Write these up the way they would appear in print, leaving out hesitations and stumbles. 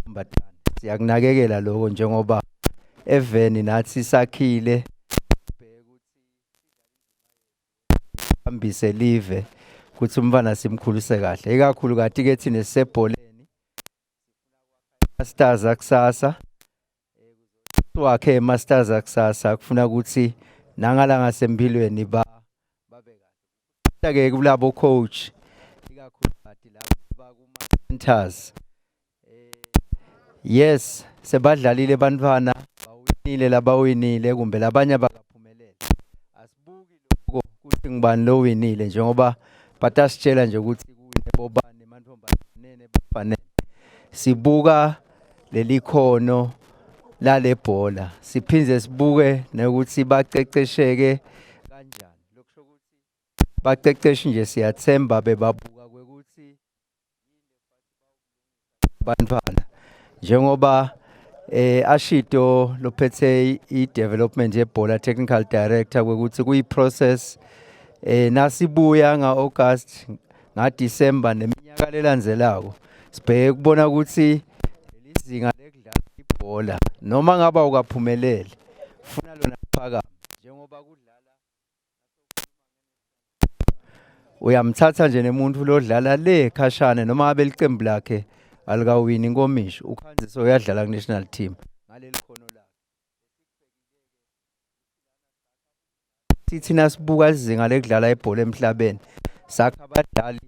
Mbatana siyakunakekela lokho njengoba eveni nathi sakhile bheka ukuthi hambise live kuthi umfana simkhulise kahle ikakhulu kathi ke thina sisebholeni masters akusasa wakhe masters akusasa kufuna ukuthi nangala ngasempilweni babe kahle ke kulabo coach ikakhulu bathi labo bakuma centers yes sebadlalile bantwana bawinile labawinile kumbe labanye abakaphumeleli asibuki lokho ukuthi ngibani lo winile njengoba batasitshela nje ukuthi kuwine bobani emantombazaneni bafanele sibuka leli khono lale bhola siphinze sibuke nokuthi baqeqesheke kanjani lokusho ukuthi baqeqeshi nje siyathemba bebabuka kwekuthi bantwana njengoba Ashido lophethe i-development yebhola technical director kwekuthi kuyi-process nasibuya nga-August nga-December neminyaka lelandzelako sibheke kubona ukuthi izinga lekudlala ibhola noma ngaba ukaphumelele ufuna lona phakama njengoba kudlala uyamthatha nje nemuntu lodlala le khashane noma ngabe liqembu lakhe alikawini inkomisho ukhanziso uyadlala ku-national team ngaleli khono lakhe thina sibuka izinga lekudlala ibhola emhlabeni sakha abadlali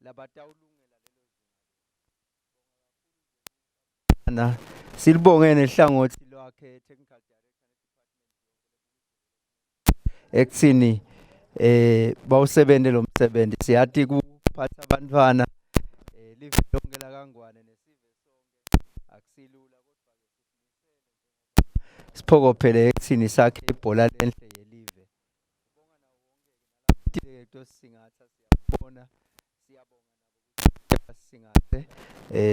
labatawulungela lelo silibonge nehlangothi lwakhe technical director ekuthini bawusebenze lo msebenzi siyathi kuphatha abantwana live lonke la kangwane nesive sonke akusilula kodwa siphokophele ekuthini sakhe ibhola lenhle yelive ubonga nawo wonke nalabo singatha siyabona nabo singathe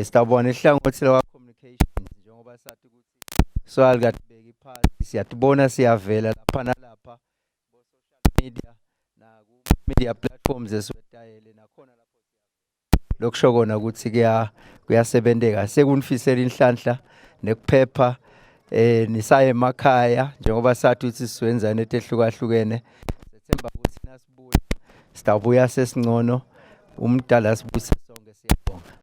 sitabona ihlangothi la communications njengoba sathi ukuthi so alikadibeki phansi siyatibona siyavela lapha nalapha bo social media na ku media platforms esiwetayele nakhona lapho lokusho kona ukuthi kuyasebenzeka sekunifisela inhlanhla nekuphepha nisaye emakhaya njengoba sathi ukuthi siwenzane etehlukahlukene sethemba ukuthi nasibuya sitabuya sesingcono umdala sibuse